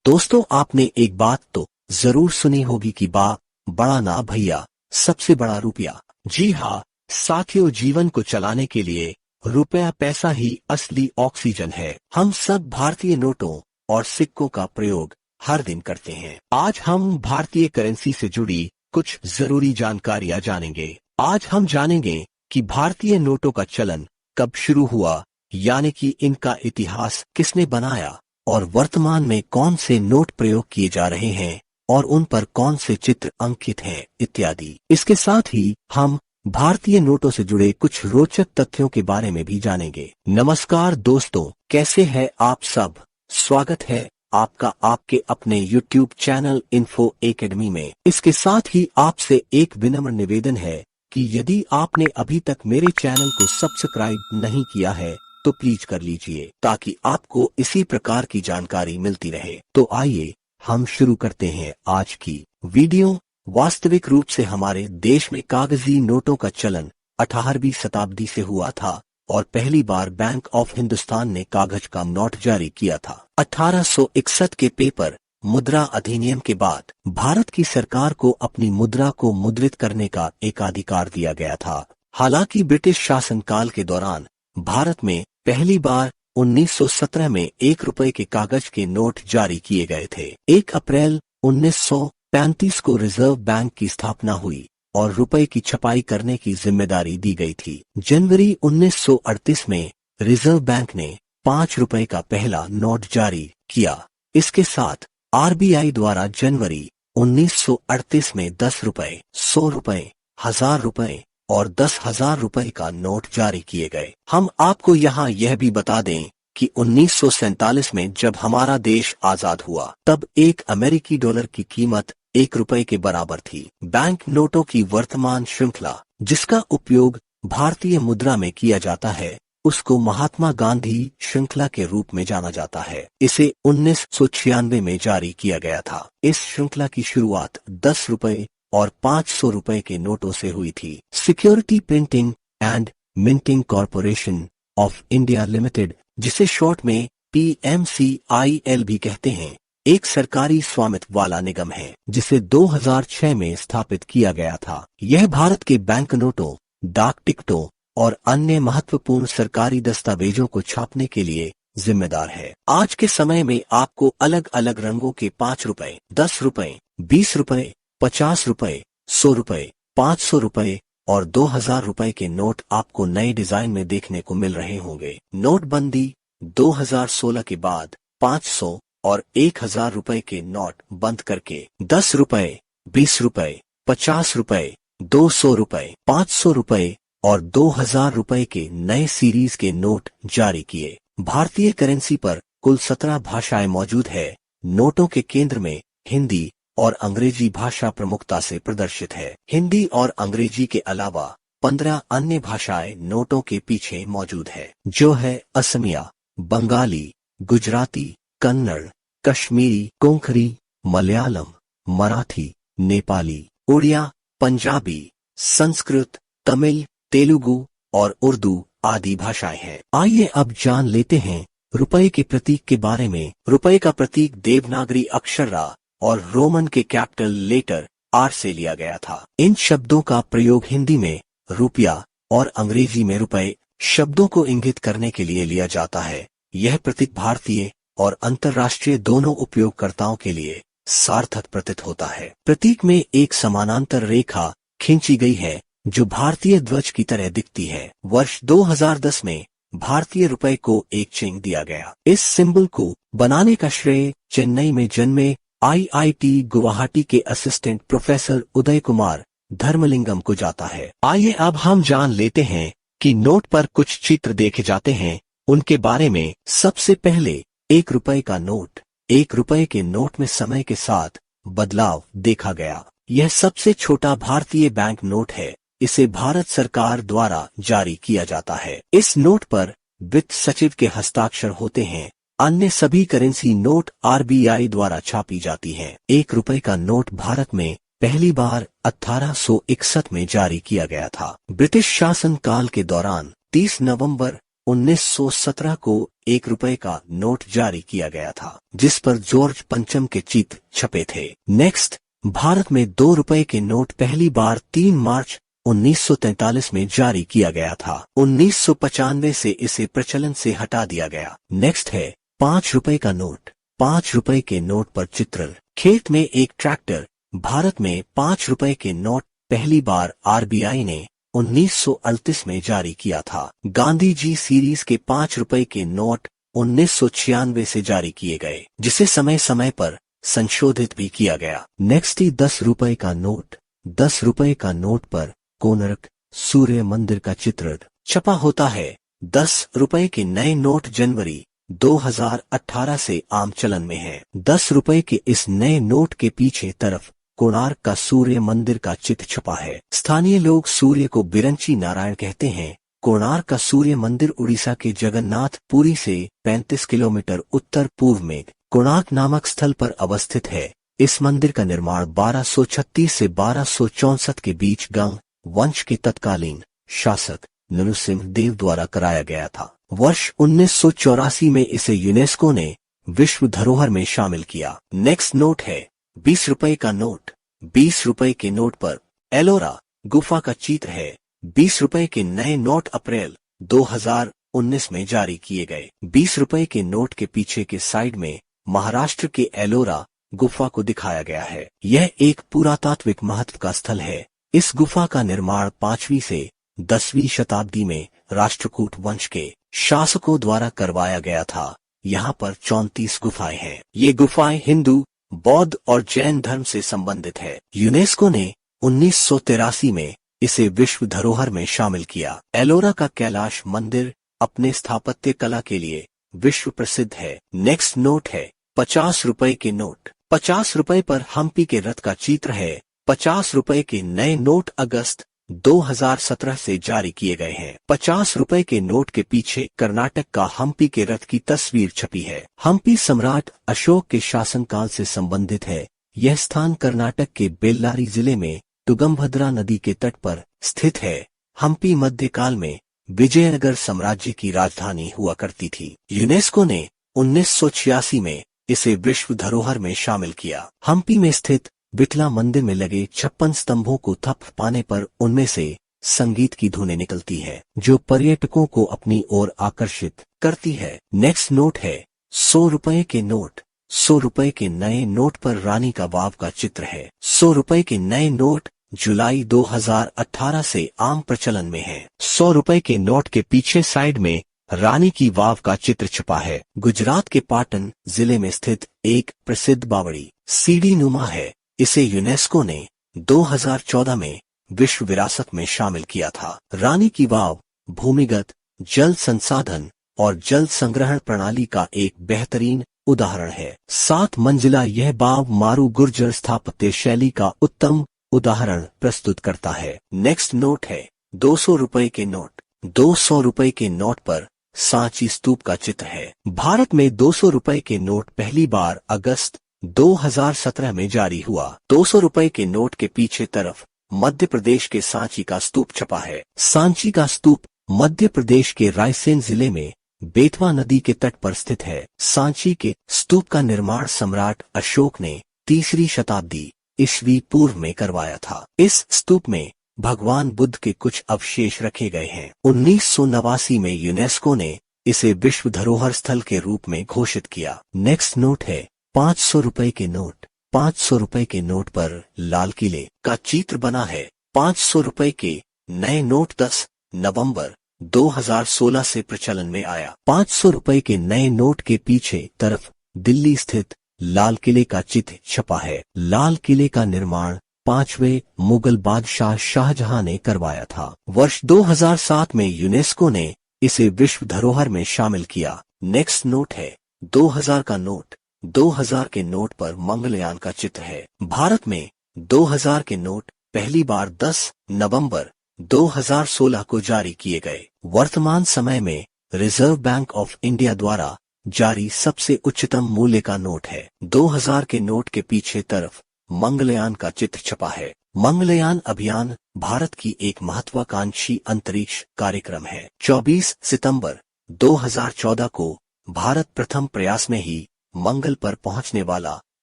दोस्तों, आपने एक बात तो जरूर सुनी होगी कि बड़ा ना भैया, सबसे बड़ा रुपया। जी हाँ साथियों, जीवन को चलाने के लिए रुपया पैसा ही असली ऑक्सीजन है। हम सब भारतीय नोटों और सिक्कों का प्रयोग हर दिन करते हैं। आज हम भारतीय करेंसी से जुड़ी कुछ जरूरी जानकारियां जानेंगे। आज हम जानेंगे कि भारतीय नोटों का चलन कब शुरू हुआ, यानी कि इनका इतिहास किसने बनाया, और वर्तमान में कौन से नोट प्रयोग किए जा रहे हैं और उन पर कौन से चित्र अंकित हैं इत्यादि। इसके साथ ही हम भारतीय नोटों से जुड़े कुछ रोचक तथ्यों के बारे में भी जानेंगे। नमस्कार दोस्तों, कैसे हैं आप सब? स्वागत है आपका आपके अपने YouTube चैनल इन्फो एकेडमी में। इसके साथ ही आपसे एक विनम्र निवेदन है कि यदि आपने अभी तक मेरे चैनल को सब्सक्राइब नहीं किया है तो प्लीज कर लीजिए, ताकि आपको इसी प्रकार की जानकारी मिलती रहे। तो आइए हम शुरू करते हैं आज की वीडियो। वास्तविक रूप से हमारे देश में कागजी नोटों का चलन 18वीं शताब्दी से हुआ था और पहली बार बैंक ऑफ हिंदुस्तान ने कागज का नोट जारी किया था। 1861 के पेपर मुद्रा अधिनियम के बाद भारत की सरकार को अपनी मुद्रा को मुद्रित करने का एकाधिकार दिया गया था। हालांकि ब्रिटिश शासनकाल के दौरान भारत में पहली बार 1917 में 1 रुपए के कागज के नोट जारी किए गए थे। 1 अप्रैल 1935 को रिजर्व बैंक की स्थापना हुई और रुपए की छपाई करने की जिम्मेदारी दी गई थी। जनवरी 1938 में रिजर्व बैंक ने 5 रुपए का पहला नोट जारी किया। इसके साथ आरबीआई द्वारा जनवरी 1938 में 10 रुपए, 100 रुपए, 1000 रुपए और 10,000 रुपए का नोट जारी किए गए। हम आपको यहाँ यह भी बता दें कि 1947 में जब हमारा देश आजाद हुआ तब 1 अमेरिकी डॉलर की कीमत 1 रुपए के बराबर थी। बैंक नोटों की वर्तमान श्रृंखला, जिसका उपयोग भारतीय मुद्रा में किया जाता है, उसको महात्मा गांधी श्रृंखला के रूप में जाना जाता है। इसे 1996 में जारी किया गया था। इस श्रृंखला की शुरुआत 10 रुपए और 500 रुपए के नोटों से हुई थी। Security printing and minting corporation of India limited, जिसे शॉर्ट में PMCIL भी कहते हैं, एक सरकारी स्वामित्व वाला निगम है जिसे 2006 में स्थापित किया गया था। यह भारत के बैंक नोटों, डाक टिकटों और अन्य महत्वपूर्ण सरकारी दस्तावेजों को छापने के लिए जिम्मेदार है। आज के समय में आपको अलग अलग रंगों के 5 रुपए, 10 रुपए, 20 रुपए, 50 रुपए, 100 रुपए, 500 रुपए और 2000 रुपए के नोट आपको नए डिजाइन में देखने को मिल रहे होंगे। नोटबंदी 2016 के बाद 500 और 1000 रुपए के नोट बंद करके 10 रुपए, 20 रुपए, 50 रुपए, 200 रुपए, 500 रुपए और 2000 रुपए के नए सीरीज के नोट जारी किए। भारतीय करेंसी पर कुल 17 भाषाएं मौजूद है। नोटों के केंद्र में हिंदी और अंग्रेजी भाषा प्रमुखता से प्रदर्शित है। हिंदी और अंग्रेजी के अलावा 15 अन्य भाषाएं नोटों के पीछे मौजूद है, जो है असमिया, बंगाली, गुजराती, कन्नड़, कश्मीरी, कोंकणी, मलयालम, मराठी, नेपाली, उड़िया, पंजाबी, संस्कृत, तमिल, तेलुगु और उर्दू आदि भाषाएं हैं। आइए अब जान लेते हैं रुपए के प्रतीक के बारे में। रुपए का प्रतीक देवनागरी अक्षर रा और रोमन के कैपिटल लेटर R से लिया गया था। इन शब्दों का प्रयोग हिंदी में रुपया और अंग्रेजी में रुपए शब्दों को इंगित करने के लिए लिया जाता है। यह प्रतीक भारतीय और अंतर्राष्ट्रीय दोनों उपयोगकर्ताओं के लिए सार्थक प्रतीत होता है। प्रतीक में एक समानांतर रेखा खींची गई है जो भारतीय ध्वज की तरह दिखती है। वर्ष 2010 में भारतीय रुपए को एक चिन्ह दिया गया। इस सिंबल को बनाने का श्रेय चेन्नई में जन्मे IIT गुवाहाटी के असिस्टेंट प्रोफेसर उदय कुमार धर्मलिंगम को जाता है। आइए अब हम जान लेते हैं कि नोट पर कुछ चित्र देखे जाते हैं, उनके बारे में। सबसे पहले 1 रुपए का नोट। 1 रुपए के नोट में समय के साथ बदलाव देखा गया। यह सबसे छोटा भारतीय बैंक नोट है। इसे भारत सरकार द्वारा जारी किया जाता है। इस नोट पर वित्त सचिव के हस्ताक्षर होते हैं। अन्य सभी करेंसी नोट RBI द्वारा छापी जाती हैं। 1 रुपए का नोट भारत में पहली बार 1861 में जारी किया गया था। ब्रिटिश शासन काल के दौरान 30 नवंबर 1917 को 1 रुपए का नोट जारी किया गया था, जिस पर जॉर्ज पंचम के चित्र छपे थे। नेक्स्ट, भारत में 2 रुपए के नोट पहली बार 3 मार्च 1943 में जारी किया गया था। 1995 से इसे प्रचलन से हटा दिया गया। नेक्स्ट है 5 रुपए का नोट। 5 रुपए के नोट पर चित्र, खेत में एक ट्रैक्टर। भारत में 5 रुपए के नोट पहली बार आरबीआई ने 1938 में जारी किया था। गांधी जी सीरीज के 5 रुपए के नोट 1996 से जारी किए गए, जिसे समय समय पर संशोधित भी किया गया। नेक्स्ट ही 10 रुपए का नोट। 10 रुपए का नोट पर कोणार्क सूर्य मंदिर का चित्र छपा होता है। 10 रुपए के नए नोट जनवरी 2018 से आम चलन में है। 10 रुपए के इस नए नोट के पीछे तरफ कोणार्क का सूर्य मंदिर का चित्र छपा है। स्थानीय लोग सूर्य को बिरंची नारायण कहते हैं। कोणार्क का सूर्य मंदिर उड़ीसा के जगन्नाथ पुरी से 35 किलोमीटर उत्तर पूर्व में कोणार्क नामक स्थल पर अवस्थित है। इस मंदिर का निर्माण 1236 से 1264 के बीच गंग वंश के तत्कालीन शासक नरसिंह देव द्वारा कराया गया था। वर्ष 1984 में इसे यूनेस्को ने विश्व धरोहर में शामिल किया। नेक्स्ट नोट है 20 रुपए का नोट। 20 रुपए के नोट पर एलोरा गुफा का चित्र है। 20 रुपए के नए नोट अप्रैल 2019 में जारी किए गए। 20 रुपए के नोट के पीछे के साइड में महाराष्ट्र के एलोरा गुफा को दिखाया गया है। यह एक पुरातात्विक महत्व का स्थल है। इस गुफा का निर्माण 5वीं से 10वीं शताब्दी में राष्ट्रकूट वंश के शासकों द्वारा करवाया गया था। यहाँ पर 34 गुफाएं हैं। ये गुफाएं हिंदू, बौद्ध और जैन धर्म से संबंधित है। यूनेस्को ने 1983 में इसे विश्व धरोहर में शामिल किया। एलोरा का कैलाश मंदिर अपने स्थापत्य कला के लिए विश्व प्रसिद्ध है। नेक्स्ट नोट है 50 रुपए के नोट। 50 रुपए पर हम्पी के रथ का चित्र है। 50 रुपए के नए नोट अगस्त 2017 से जारी किए गए हैं। 50 रुपए के नोट के पीछे कर्नाटक का हम्पी के रथ की तस्वीर छपी है। हम्पी सम्राट अशोक के शासनकाल से संबंधित है। यह स्थान कर्नाटक के बेल्लारी जिले में तुंगभद्रा नदी के तट पर स्थित है। हम्पी मध्यकाल में विजयनगर साम्राज्य की राजधानी हुआ करती थी। यूनेस्को ने 1986 में इसे विश्व धरोहर में शामिल किया। हम्पी में स्थित बिटला मंदिर में लगे 56 स्तंभों को थप पाने पर उनमें से संगीत की धुनें निकलती है, जो पर्यटकों को अपनी ओर आकर्षित करती है। नेक्स्ट नोट है 100 रुपए के नोट। 100 रुपए के नए नोट पर रानी का वाव का चित्र है। 100 रुपए के नए नोट जुलाई 2018 से आम प्रचलन में है। 100 रुपए के नोट के पीछे साइड में रानी की वाव का चित्र छपा है। गुजरात के पाटन जिले में स्थित एक प्रसिद्ध बावड़ी सीढ़ी नुमा है। इसे यूनेस्को ने 2014 में विश्व विरासत में शामिल किया था। रानी की वाव भूमिगत जल संसाधन और जल संग्रहण प्रणाली का एक बेहतरीन उदाहरण है। 7 मंजिला यह बाव मारू गुर्जर स्थापत्य शैली का उत्तम उदाहरण प्रस्तुत करता है। नेक्स्ट नोट है 200 रुपए के नोट। 200 रुपए के नोट पर सांची स्तूप का चित्र है। भारत में 200 रुपए के नोट पहली बार अगस्त 2017 में जारी हुआ। 200 रुपए के नोट के पीछे तरफ मध्य प्रदेश के सांची का स्तूप छपा है। सांची का स्तूप मध्य प्रदेश के रायसेन जिले में बेतवा नदी के तट पर स्थित है। सांची के स्तूप का निर्माण सम्राट अशोक ने 3री शताब्दी ईस्वी पूर्व में करवाया था। इस स्तूप में भगवान बुद्ध के कुछ अवशेष रखे गए हैं। 1989 में यूनेस्को ने इसे विश्व धरोहर स्थल के रूप में घोषित किया। नेक्स्ट नोट है 500 रुपए के नोट। 500 रुपए के नोट पर लाल किले का चित्र बना है। 500 रुपए के नए नोट 10 नवंबर 2016 से प्रचलन में आया। 500 रुपए के नए नोट के पीछे तरफ दिल्ली स्थित लाल किले का चित्र छपा है। लाल किले का निर्माण 5वें मुगल बादशाह शाहजहां ने करवाया था। वर्ष 2007 में यूनेस्को ने इसे विश्व धरोहर में शामिल किया। नेक्स्ट नोट है 2000 का नोट। 2000 के नोट पर मंगलयान का चित्र है। भारत में 2000 के नोट पहली बार 10 नवंबर 2016 को जारी किए गए। वर्तमान समय में रिजर्व बैंक ऑफ इंडिया द्वारा जारी सबसे उच्चतम मूल्य का नोट है। 2000 के नोट के पीछे तरफ मंगलयान का चित्र छपा है। मंगलयान अभियान भारत की एक महत्वाकांक्षी अंतरिक्ष कार्यक्रम है। 24 सितंबर 2014 को भारत प्रथम प्रयास में ही मंगल पर पहुंचने वाला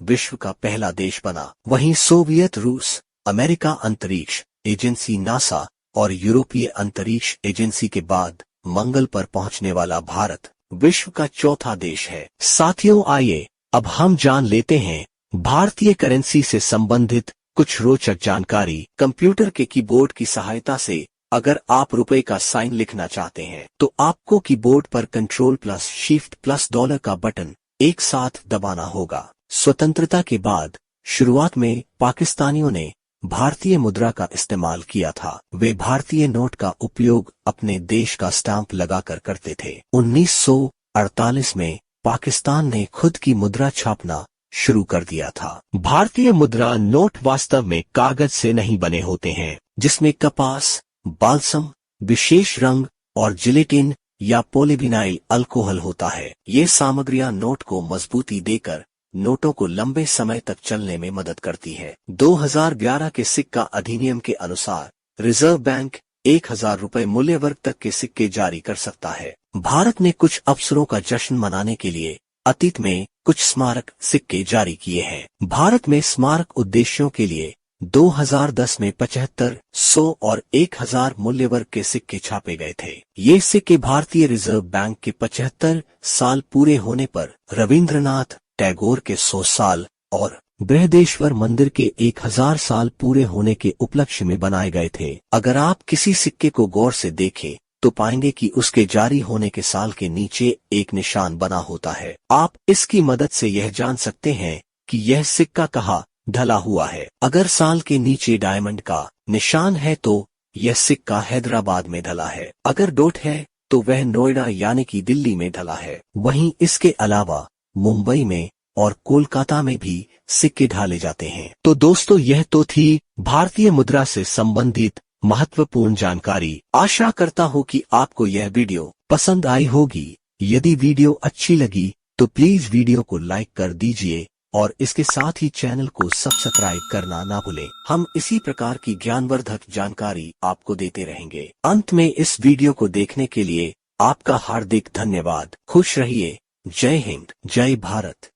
विश्व का पहला देश बना। वहीं सोवियत रूस, अमेरिका अंतरिक्ष एजेंसी नासा और यूरोपीय अंतरिक्ष एजेंसी के बाद मंगल पर पहुंचने वाला भारत विश्व का चौथा देश है। साथियों, आइए अब हम जान लेते हैं भारतीय करेंसी से संबंधित कुछ रोचक जानकारी। कंप्यूटर के कीबोर्ड की सहायता से अगर आप रुपए का साइन लिखना चाहते हैं तो आपको कीबोर्ड पर control plus shift plus dollar का बटन एक साथ दबाना होगा। स्वतंत्रता के बाद शुरुआत में पाकिस्तानियों ने भारतीय मुद्रा का इस्तेमाल किया था। वे भारतीय नोट का उपयोग अपने देश का स्टाम्प लगाकर करते थे। 1948 में पाकिस्तान ने खुद की मुद्रा छापना शुरू कर दिया था। भारतीय मुद्रा नोट वास्तव में कागज से नहीं बने होते हैं, जिसमें कपास, बाल्सम, विशेष रंग और जिलेटिन या पॉलीविनाइल अल्कोहल होता है। ये सामग्रियां नोट को मजबूती देकर नोटों को लंबे समय तक चलने में मदद करती है। 2011 के सिक्का अधिनियम के अनुसार रिजर्व बैंक 1000 रुपए मूल्य वर्ग तक के सिक्के जारी कर सकता है। भारत ने कुछ अवसरों का जश्न मनाने के लिए अतीत में कुछ स्मारक सिक्के जारी किए हैं। भारत में स्मारक उद्देश्यों के लिए 2010 में 75, 100 और 1000 मूल्य वर्ग के सिक्के छापे गए थे। ये सिक्के भारतीय रिजर्व बैंक के 75 साल पूरे होने पर, रविंद्रनाथ टैगोर के 100 साल और बृहदेश्वर मंदिर के 1000 साल पूरे होने के उपलक्ष्य में बनाए गए थे। अगर आप किसी सिक्के को गौर से देखें तो पाएंगे कि उसके जारी होने के साल के नीचे एक निशान बना होता है। आप इसकी मदद से यह जान सकते हैं कि यह सिक्का कहाँ ढला हुआ है। अगर साल के नीचे डायमंड का निशान है तो यह सिक्का हैदराबाद में ढला है। अगर डॉट है तो वह नोएडा यानी कि दिल्ली में ढला है। वहीं इसके अलावा मुंबई में और कोलकाता में भी सिक्के ढाले जाते हैं। तो दोस्तों, यह तो थी भारतीय मुद्रा से संबंधित महत्वपूर्ण जानकारी। आशा करता हूँ कि आपको यह वीडियो पसंद आई होगी। यदि वीडियो अच्छी लगी तो प्लीज वीडियो को लाइक कर दीजिए और इसके साथ ही चैनल को सब्सक्राइब करना ना भूलें। हम इसी प्रकार की ज्ञानवर्धक जानकारी आपको देते रहेंगे। अंत में इस वीडियो को देखने के लिए आपका हार्दिक धन्यवाद। खुश रहिए। जय हिंद, जय भारत।